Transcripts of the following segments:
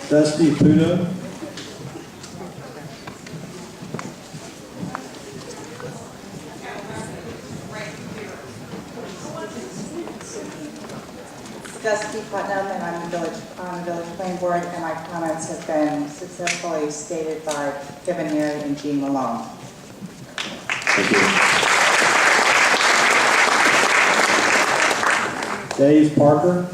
Dusty Pudo. Dusty Putnam, and I'm the on the village planning board, and my comments have been successfully stated by Kevin Neary and Jean Malone. Thank you. Dave Parker.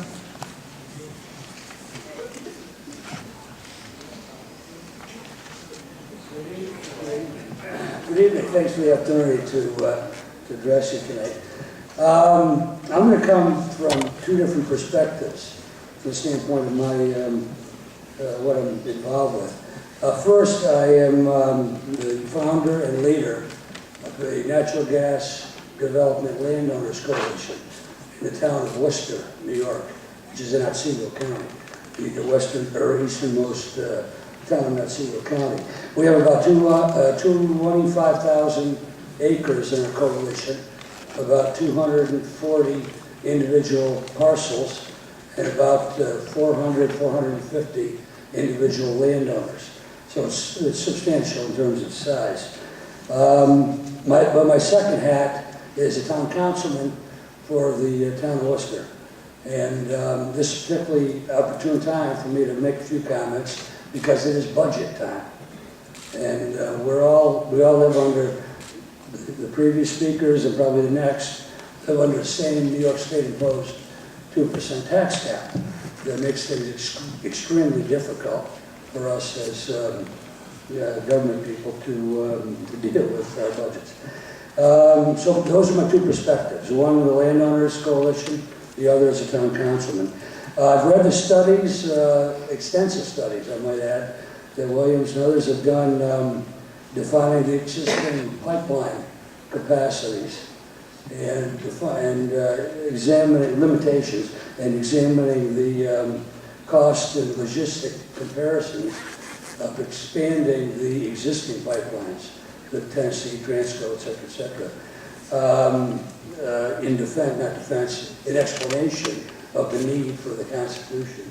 Good evening. Thanks for the opportunity to address you tonight. I'm going to come from two different perspectives from the standpoint of my what I'm involved with. First, I am the founder and leader of the Natural Gas Development Landowners Coalition in the town of Worcester, New York, which is in Otsego County, the western or easternmost town in Otsego County. We have about 25,000 acres in our coalition, about 240 individual parcels, and about 450 individual landowners. So it's substantial in terms of size. But my second hat is a town councilman for the town of Worcester. And this is a particularly opportune time for me to make a few comments because it is budget time. And we all live under, the previous speakers and probably the next, live under the same New York State imposed 2% tax cap that makes things extremely difficult for us as government people to deal with our budgets. So those are my two perspectives. One, the Landowners Coalition, the other is a town councilman. I've read the studies, extensive studies, I might add, that Williams and others have done defining the existing pipeline capacities and examining limitations and examining the cost and logistic comparisons of expanding the existing pipelines, the Tennessee, Transco, et cetera, in defense, not defense, in explanation of the need for the Constitution.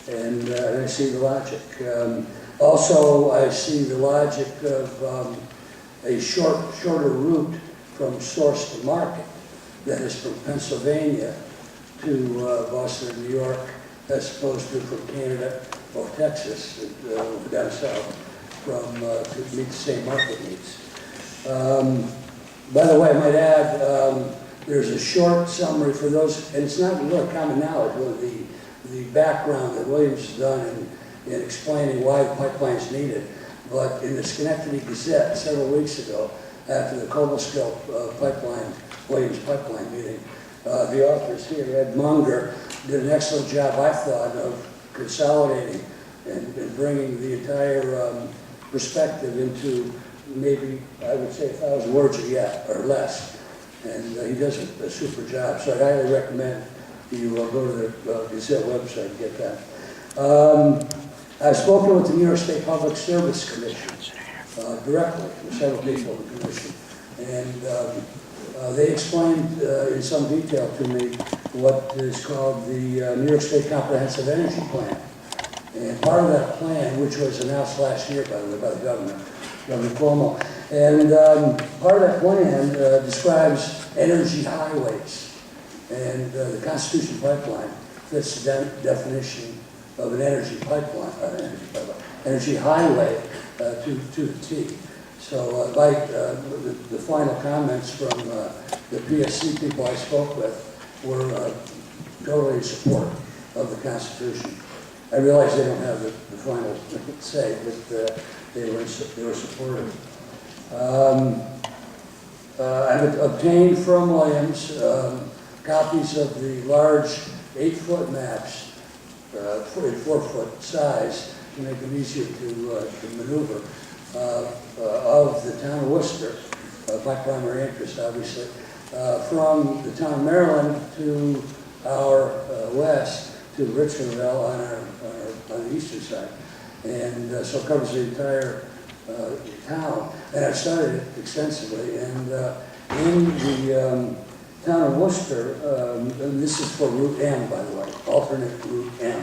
And I see the logic. Also, I see the logic of a shorter route from source to market, that is from Pennsylvania to Boston, New York, as opposed to from Canada or Texas, down south, to meet the same market needs. By the way, I might add, there's a short summary for those, and it's not really common knowledge, really the background that Williams has done in explaining why the pipeline is needed. But in the Schenectady Gazette several weeks ago, after the Cobleskill pipeline, Williams pipeline meeting, the authors here, Ed Munger, did an excellent job, I thought, of consolidating and bringing the entire perspective into maybe, I would say, 1,000 words or less. And he does a super job. So I highly recommend you go to the Gazette website and get that. I've spoken with the New York State Public Service Commission directly, with several people in the commission. And they explained in some detail to me what is called the New York State Comprehensive Energy Plan. And part of that plan, which was announced last year, by the way, by the governor, Governor Cuomo, and part of that plan describes energy highways. And the Constitution pipeline fits the definition of an energy pipeline, energy highway to the T. So I'd like the final comments from the PSC people I spoke with were totally in support of the Constitution. I realize they don't have the final say, but they were supportive. I've obtained from Williams copies of the large 8-foot maps, 44-foot size, to make them easier to maneuver, of the town of Worcester, my primary interest, obviously, from the town of Maryland to our west, to Richmondville on the eastern side. And so it covers the entire town. And I've studied it extensively. And in the town of Worcester, and this is for Route M, by the way, alternate Route M.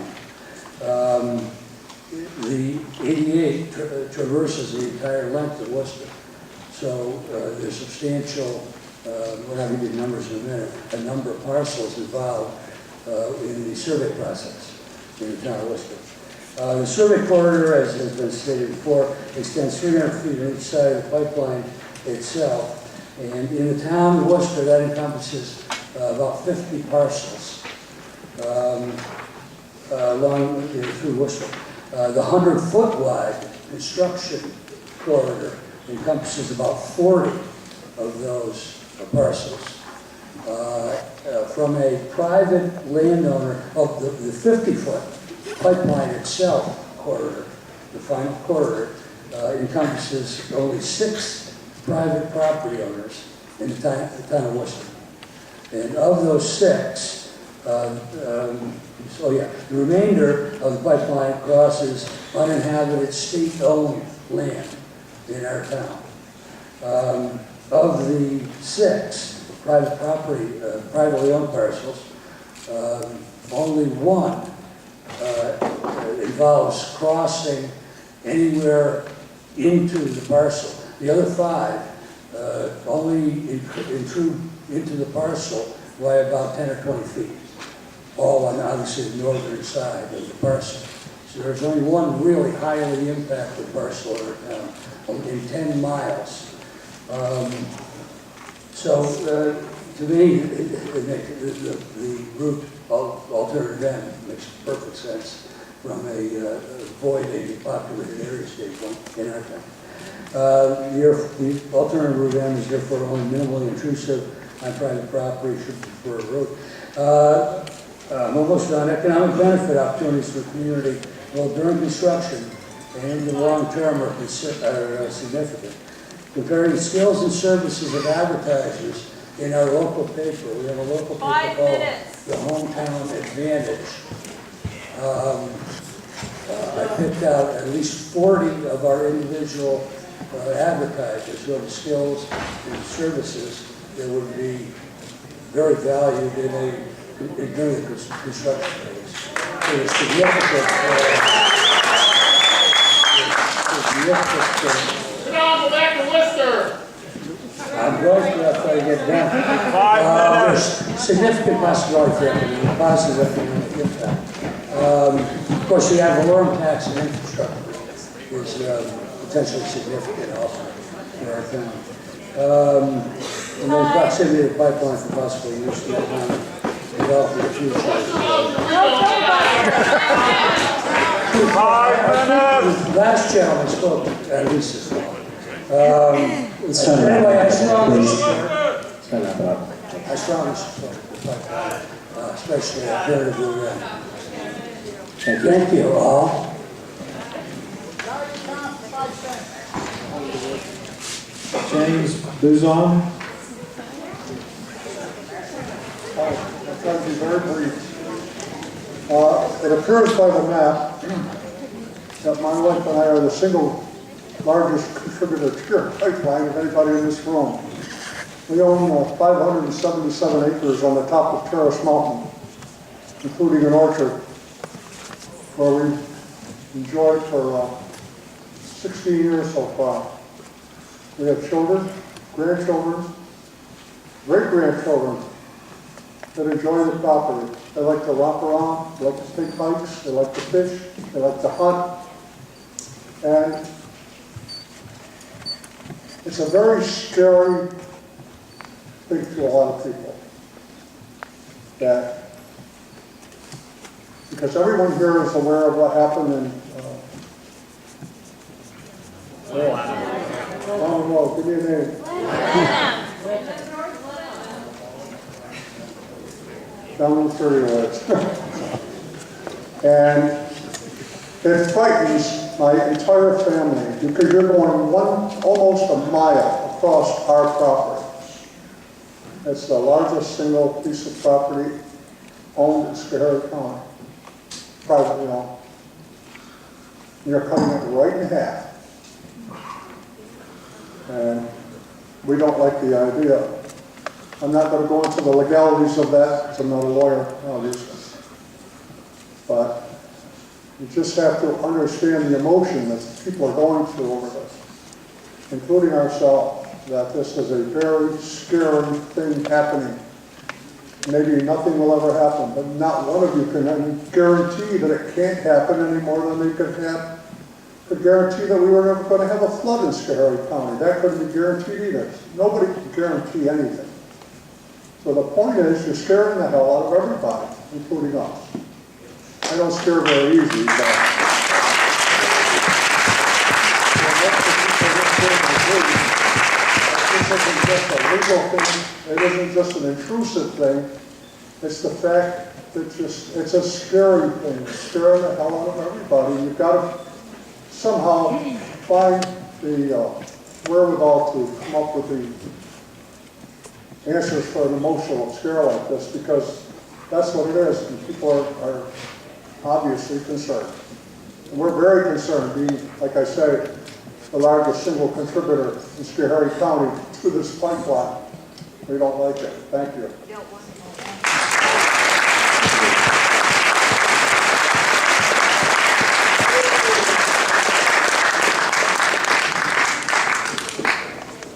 the 88 traverses the entire length of Worcester. So there's substantial, we're not going to give numbers in a minute, a number of parcels involved in the survey process in the town of Worcester. The survey corridor, as has been stated before, extends 300 feet on each side of the pipeline itself. And in the town of Worcester, that encompasses about 50 parcels along through Worcester. The 100-foot wide construction corridor encompasses about 40 of those parcels. From a private landowner, of the 50-foot pipeline itself corridor, the final corridor, encompasses only 6 private property owners in the town of Worcester. And of those 6, the remainder of the pipeline crosses uninhabited state-owned land in our town. Of the 6 private property, privately owned parcels, only 1 involves crossing anywhere into the parcel. The other 5 only intrude into the by about 10 or 20 feet, all on obviously the northern side of the parcel. So there's only 1 really highly impacted parcel in our town, in 10 miles. To me, the route alternative M makes perfect sense from a avoiding populated area standpoint in our town. The alternative route M is therefore only minimally intrusive on private property, should prefer a road. I'm almost done. Economic benefit opportunities for the community, both during construction and in the long term, are significant. Comparing the skills and services of advertisers in our local paper. We have a local paper called the Hometown Advantage. I picked out at least 40 of our individual advertisers who have skills and services that would be very valued during the construction phase. There's significant Get on, go back to Worcester. I'm going to after I get done. There's significant possibility for economic, positive economic impact. Of course, the ad valorem tax and infrastructure is potentially significant also for our town. And then proximity to the pipeline for possible use in economic development of future. 5 minutes. Last gentleman spoke at least as well. Let's turn it up. Anyway, I strongly Please. support. Let's turn that up. I strongly support the pipeline, especially alternative route. Thank you. Thank you all. James Buzon. I'll try to be very brief. It appears by the map that my wife and I are the single largest contributor to your pipeline of anybody in this room. We own 577 acres on the top of Terrace Mountain, including an orchard where we've enjoyed for 16 years so far. We have children, grandchildren, great-grandchildren that enjoy the property. They like to romp around, they like to take hikes, they like to fish, they like to hunt. And it's a very scary thing to a lot of people. Because everyone here is aware of what happened in oh, give me a name. Down in the 30 words. And it frightens my entire family because you're going almost a mile across our property. It's the largest single piece of property owned in Schoharie County, privately owned. You're cutting it right in half. And we don't like the idea. I'm not going to go into the legalities of that because I'm not a lawyer, obviously. But You just have to understand the emotion that people are going through over this, including ourselves, that this is a very scary thing happening. Maybe nothing will ever happen, but not one of you can guarantee that it can't happen any more than they could guarantee that we were never going to have a flood in Schoharie County. That couldn't be guaranteed either. Nobody can guarantee anything. So the point is, you're scaring the hell out of everybody, including us. I don't scare very easy, but this isn't just a legal thing. It isn't just an intrusive thing. It's the fact that it's a scary thing. It's scaring the hell out of everybody. You've got to somehow find the wherewithal to come up with the answers for an emotional scare like this, because that's what it is, and people are obviously concerned. And we're very concerned, being, like I said, the largest single contributor in Schoharie County to this pipeline. We don't like it. Thank you.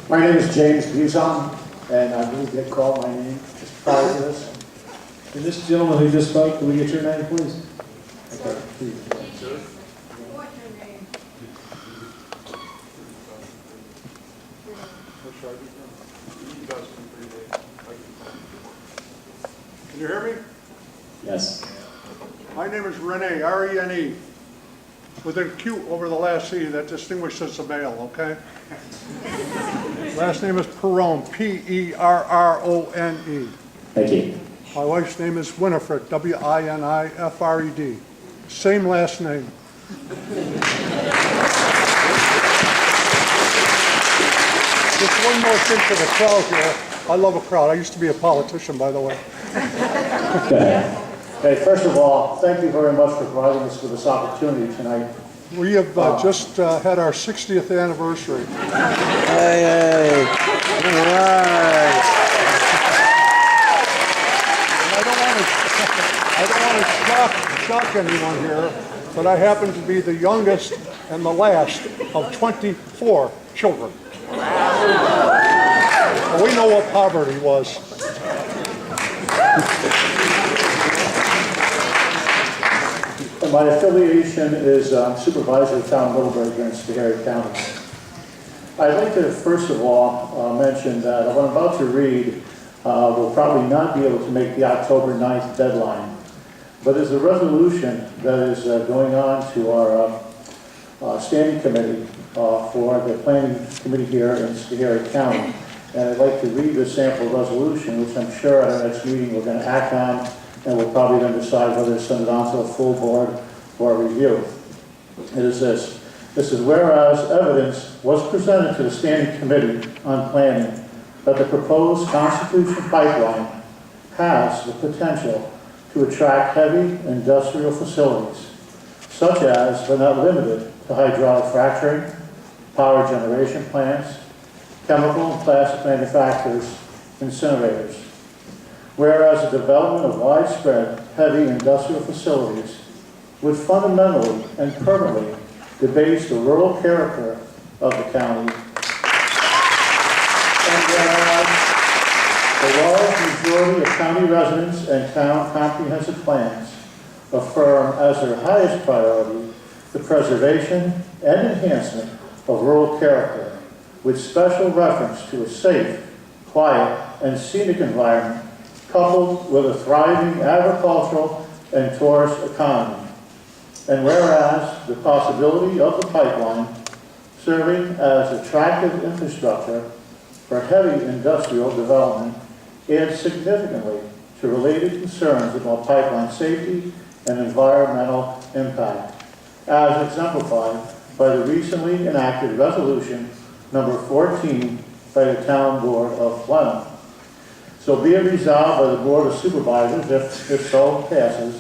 My name is James Buzon, and I believe they called my name just prior to this. And this gentleman who just spoke, can we get your name, please? Okay, please. Can you hear me? Yes. My name is Rene, R-E-N-E, with an Q over the last C that distinguishes the male, okay? Last name is Perrone, P-E-R-R-O-N-E. Thank you. My wife's name is Winifred, W-I-N-I-F-R-E-D. Same last name. Just one more thing for the crowd here. I love a crowd. I used to be a politician, by the way. Okay, first of all, thank you very much for providing us with this opportunity tonight. We have just had our 60th anniversary. Hey, all right. I don't want to shock anyone here, but I happen to be the youngest and the last of 24 children. Well, we know what poverty was. And my affiliation is supervisor of town Middlebury here in Schoharie County. I'd like to first of all mention that what I'm about to read will probably not be able to make the October 9th deadline, but is a resolution that is going on to our standing committee for the planning committee here in Schoharie County. And I'd like to read the sample resolution, which I'm sure at our next meeting we're going to act on, and we'll probably then decide whether to send it on to a full board for review. It is this. This is whereas evidence was presented to the Standing Committee on Planning that the proposed Constitution pipeline has the potential to attract heavy industrial facilities, such as, but not limited to hydraulic fracturing, power generation plants, chemical and plastic manufacturers, incinerators. Whereas the development of widespread heavy industrial facilities would fundamentally and permanently debase the rural character of the county, and whereas the large majority of county residents and town comprehensive plans affirm as their highest priority the preservation and enhancement of rural character, with special reference to a safe, quiet, and scenic environment coupled with a thriving agricultural and tourist economy. And whereas the possibility of the pipeline serving as attractive infrastructure for heavy industrial development adds significantly to related concerns about pipeline safety and environmental impact, as exemplified by the recently enacted resolution number 14 by the Town Board of Plenum. So be it resolved by the Board of Supervisors, if so passes,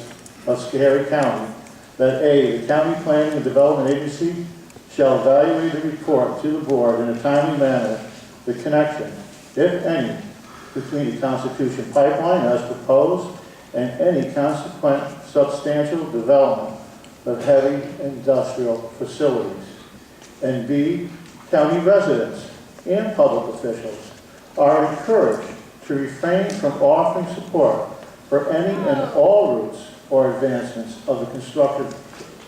of Schoharie County, that A, the County Planning and Development Agency shall evaluate and report to the Board in a timely manner the connection, if any, between the Constitution pipeline as proposed and any consequent substantial development of heavy industrial facilities. And B, county residents and public officials are encouraged to refrain from offering support for any and all routes or advancements of the constructed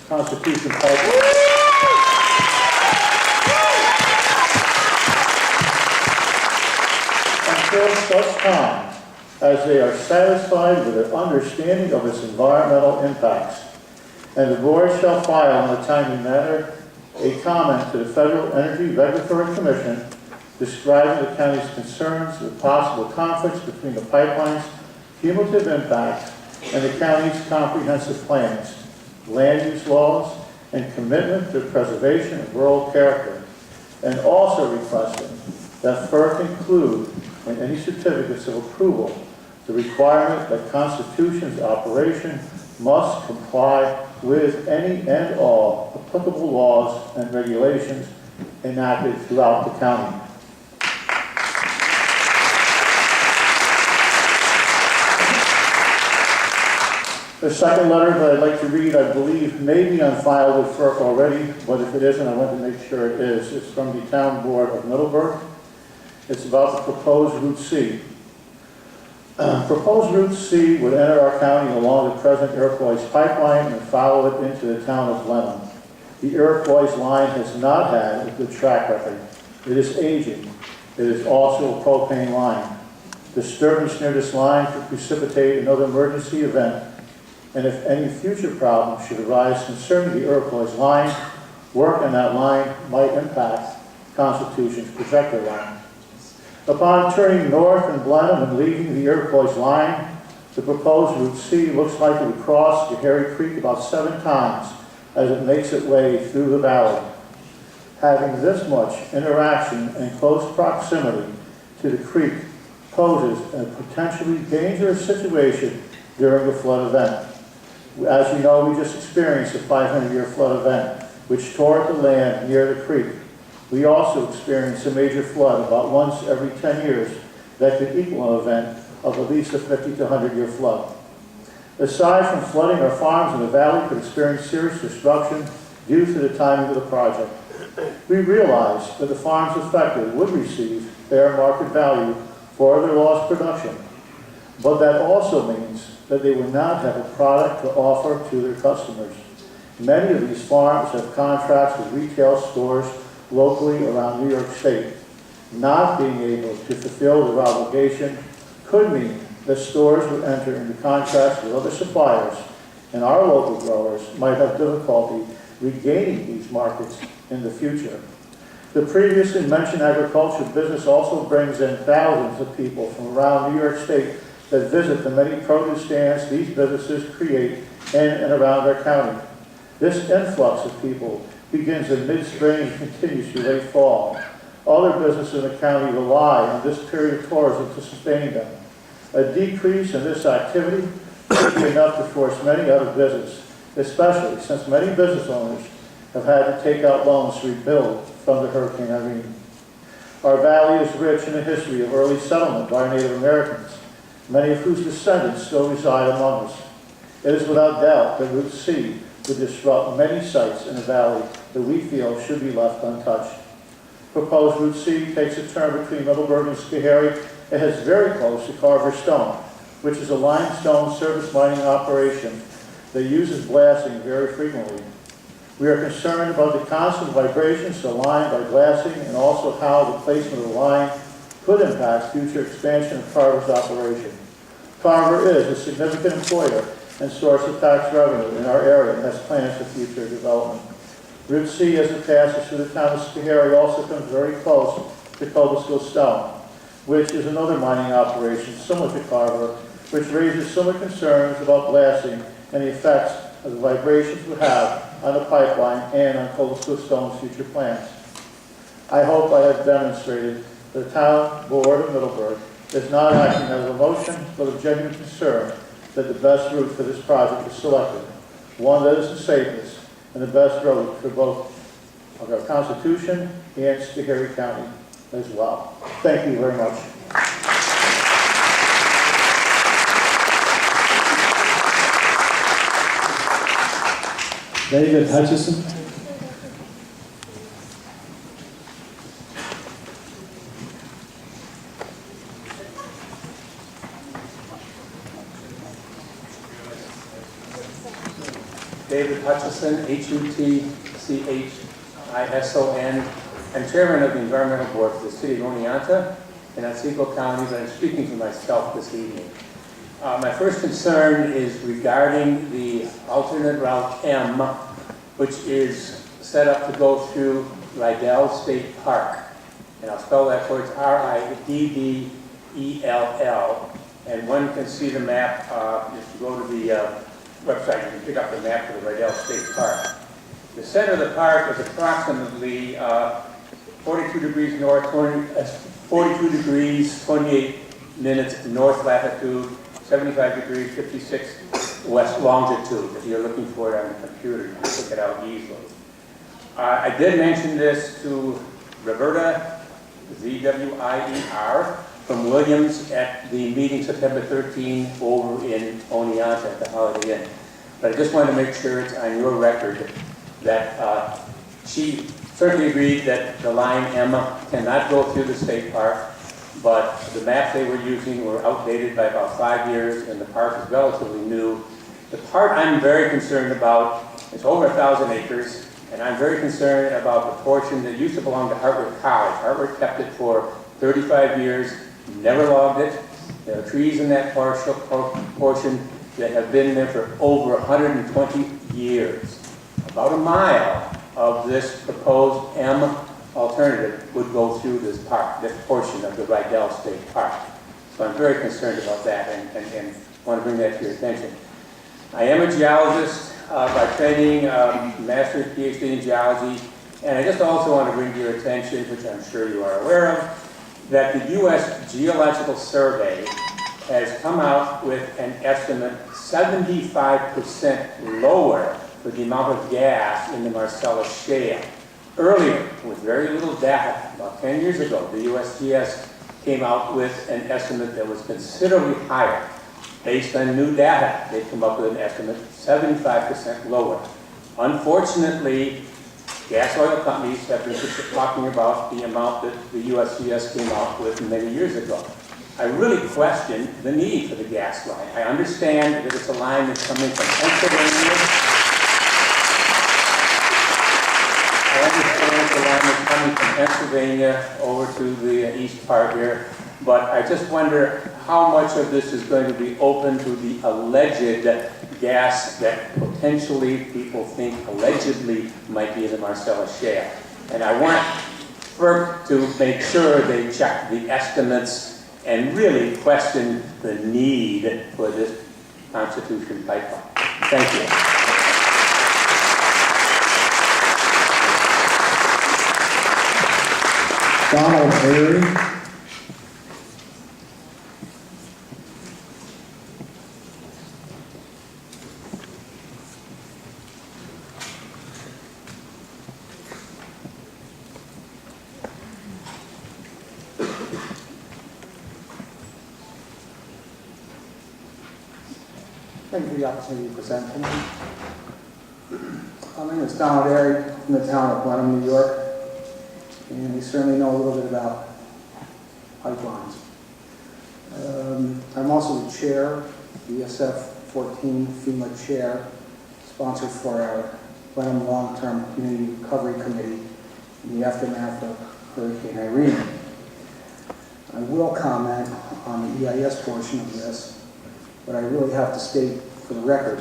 Constitution pipeline. Until such time as they are satisfied with their understanding of its environmental impacts. And the board shall file in a timely manner a comment to the Federal Energy Regulatory Commission describing the county's concerns with possible conflicts between the pipeline's cumulative impacts and the county's comprehensive plans, land use laws, and commitment to preservation of rural character, and also requesting that FERC include in any certificates of approval the requirement that Constitution's operation must comply with any and all applicable laws and regulations enacted throughout the county. The second letter that I'd like to read, I believe, may be on file with FERC already, but if it isn't, I want to make sure it is. It's from the Town Board of Middleburg. It's about the proposed Route C. Proposed Route C would enter our county along the present Iroquois pipeline and follow it into the town of Blenheim. The Iroquois line has not had a good track record. It is aging. It is also a propane line. Disturbance near this line could precipitate another emergency event, and if any future problem should arise concerning the Iroquois line, work on that line might impact Constitution's projector line. Upon turning north in Blenheim and leaving the Iroquois line, the proposed Route C looks like it would cross Schoharie Creek about 7 times as it makes its way through the valley. Having this much interaction and close proximity to the creek poses a potentially dangerous situation during a flood event. As you know, we just experienced a 500-year flood event, which tore up the land near the creek. We also experienced a major flood about once every 10 years that could equal an event of at least a 50 to 100-year flood. Aside from flooding, our farms in the valley could experience serious disruption due to the timing of the project. We realized that the farms affected would receive fair market value for their lost production, but that also means that they would not have a product to offer to their customers. Many of these farms have contracts with retail stores locally around New York State. Not being able to fulfill their obligation could mean that stores would enter into contracts with other suppliers, and our local growers might have difficulty regaining these markets in the future. The previously mentioned agriculture business also brings in thousands of people from around New York State that visit the many produce stands these businesses create in and around our county. This influx of people begins in mid-spring and continues through late fall. Other businesses in the county rely on this period of tourism to sustain them. A decrease in this activity would be enough to force many out of business, especially since many business owners have had to take out loans to rebuild from the Hurricane Irene. Our valley is rich in a history of early settlement by Native Americans, many of whose descendants still reside among us. It is without doubt that Route C would disrupt many sites in the valley that we feel should be left untouched. Proposed Route C takes a turn between Middleburg and Schoharie. It heads very close to Carver Stone, which is a limestone surface mining operation that uses blasting very frequently. We are concerned about the constant vibrations to the line by blasting and also how the placement of the line could impact future expansion of Carver's operation. Carver is a significant employer and source of tax revenue in our area and has plans for future development. Route C, as it passes through the town of Schoharie, also comes very close to Cobblestone Stone, which is another mining operation similar to Carver, which raises similar concerns about blasting and the effects of the vibrations would have on the pipeline and on Cobblestone Stone's future plans. I hope I have demonstrated that the Town Board of Middleburg is not acting as a motion, but a genuine concern that the best route for this project is selected, one that is the safest and the best road for both of our Constitution and Schoharie County as well. Thank you very much. David Hutchison. David Hutchison, Hutchison. I'm chairman of the Environmental Board for the City of Oneonta in Otsego County, but I'm speaking for myself this evening. My first concern is regarding the alternate Route M, which is set up to go through Rydell State Park. And I'll spell that for you. It's R-I-D-D-E-L-L. And one can see the map, if you go to the website, you can pick up the map of the Rydell State Park. The center of the park is approximately 42 degrees north, 42 degrees, 28 minutes north latitude, 75 degrees, 56 west longitude. If you're looking for it on the computer, you can pick it out easily. I did mention this to Roberta, Z-W-I-E-R, from Williams at the meeting September 13 over in Oneonta at the Holiday Inn. But I just wanted to make sure it's on your record that she certainly agreed that the line M cannot go through the state park, but the maps they were using were outdated by about 5 years, and the park is relatively new. The part I'm very concerned about is over 1,000 acres, and I'm very concerned about the portion that used to belong to Hartwick College. Hartwick kept it for 35 years, never logged it. There are trees in that portion that have been there for over 120 years. About a mile of this proposed M alternative would go through this park, this portion of the Rydell State Park. So I'm very concerned about that and want to bring that to your attention. I am a geologist by training, master's PhD in geology, and I just also want to bring to your attention, which I'm sure you are aware of, that the U.S. Geological Survey has come out with an estimate 75% lower for the amount of gas in the Marcellus Shale. Earlier, with very little data, about 10 years ago, the USGS came out with an estimate that was considerably higher. Based on new data, they come up with an estimate 75% lower. Unfortunately, gas oil companies have been talking about the amount that the USGS came out with many years ago. I really question the need for the gas line. I understand that it's a line that's coming from Pennsylvania. I understand the line is coming from Pennsylvania over to the east part here, but I just wonder how much of this is going to be open to the alleged gas that potentially people think allegedly might be in the Marcellus Shale. And I want FERC to make sure they check the estimates and really question the need for this Constitution pipeline. Thank you. Donald Airy. Thank you for the opportunity to present tonight. My name is Donald Airy from the town of Blenheim, New York, and we certainly know a little bit about pipelines. I'm also the chair, the SF-14 FEMA chair, sponsored for our Blenheim Long-Term Community Recovery Committee in the aftermath of Hurricane Irene. I will comment on the EIS portion of this, but I really have to state for the record,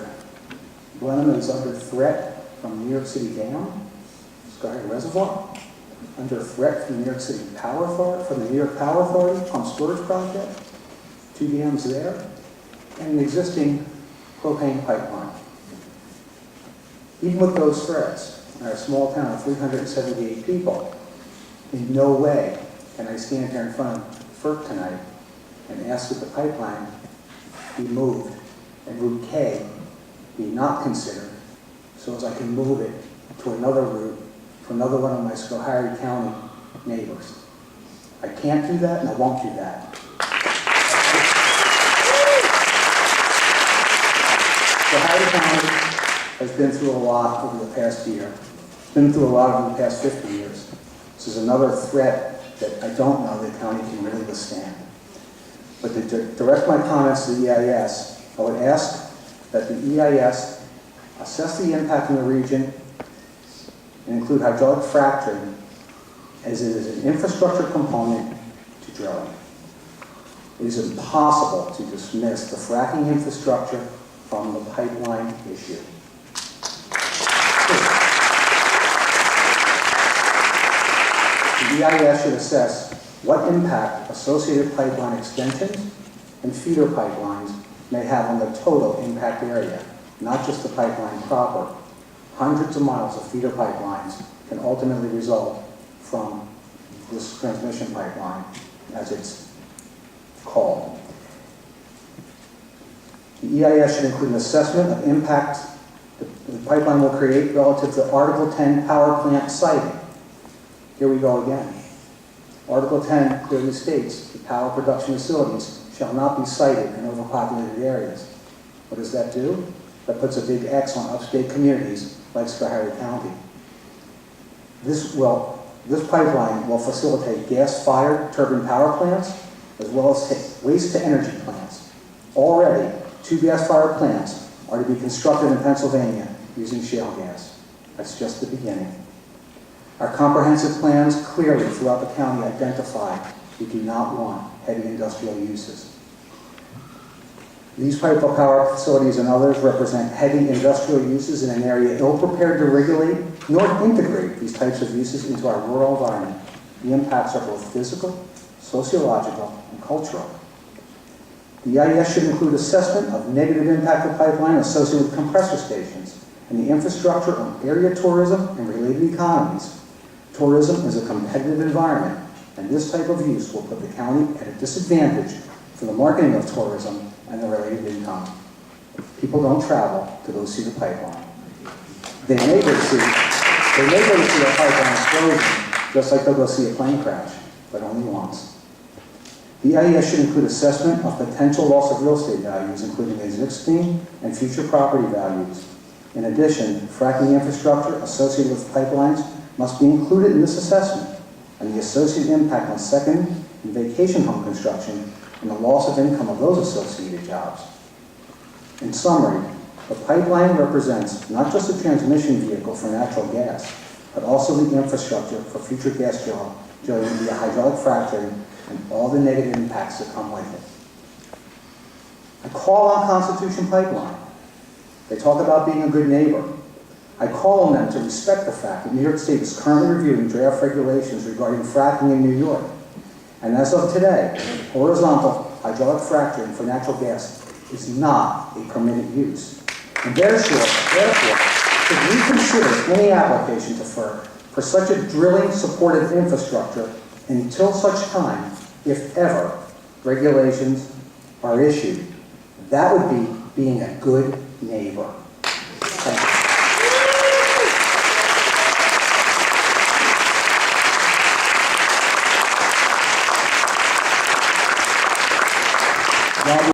Blenheim is under threat from New York City Dam, Schoharie Reservoir, under threat from the New York City Power Authority, from the New York Power Authority pump storage project, 2 dams there, and an existing propane pipeline. Even with those threats, in our small town of 378 people, in no way can I stand here in front of FERC tonight and ask that the pipeline be moved and Route K be not considered so as I can move it to another route for another one of my Schoharie County neighbors. I can't do that and I won't do that. Schoharie County has been through a lot over the past year. It's been through a lot over the past 50 years. This is another threat that I don't know the county can really withstand. But to direct my comments to the EIS, I would ask that the EIS assess the impact in the region and include hydraulic fracturing as it is an infrastructure component to drilling. It is impossible to dismiss the fracking infrastructure from the pipeline issue. The EIS should assess what impact associated pipeline extensions and feeder pipelines may have on the total impact area, not just the pipeline proper. Hundreds of miles of feeder pipelines can ultimately result from this transmission pipeline, as it's called. The EIS should include an assessment of impact the pipeline will create relative to Article 10 power plant siting. Here we go again. Article 10 clearly states that power production facilities shall not be sited in overpopulated areas. What does that do? That puts a big X on upstate communities like Schoharie County. This pipeline will facilitate gas-fired turbine power plants as well as waste-to-energy plants. Already, 2 gas-fired plants are to be constructed in Pennsylvania using shale gas. That's just the beginning. Our comprehensive plans clearly throughout the county identify we do not want heavy industrial uses. These power facilities and others represent heavy industrial uses in an area ill-prepared to regulate nor integrate these types of uses into our rural environment. The impacts are both physical, sociological, and cultural. The EIS should include assessment of negative impact of pipeline associated with compressor stations and the infrastructure on area tourism and related economies. Tourism is a competitive environment, and this type of use will put the county at a disadvantage for the marketing of tourism and the related income. People don't travel to go see the pipeline. They may go to see a pipeline explosion, just like they'll go see a plane crash, but only once. The EIS should include assessment of potential loss of real estate values, including existing and future property values. In addition, fracking infrastructure associated with pipelines must be included in this assessment, and the associated impact on second and vacation home construction and the loss of income of those associated jobs. In summary, the pipeline represents not just a transmission vehicle for natural gas, but also the infrastructure for future gas drilling via hydraulic fracturing and all the negative impacts that come with it. I call on Constitution Pipeline. They talk about being a good neighbor. I call on them to respect the fact that New York State is currently reviewing draft regulations regarding fracking in New York. And as of today, horizontal hydraulic fracturing for natural gas is not a permitted use. And therefore, should we consider any application to FERC for such a drilling-supported infrastructure until such time, if ever, regulations are issued. That would be being a good neighbor.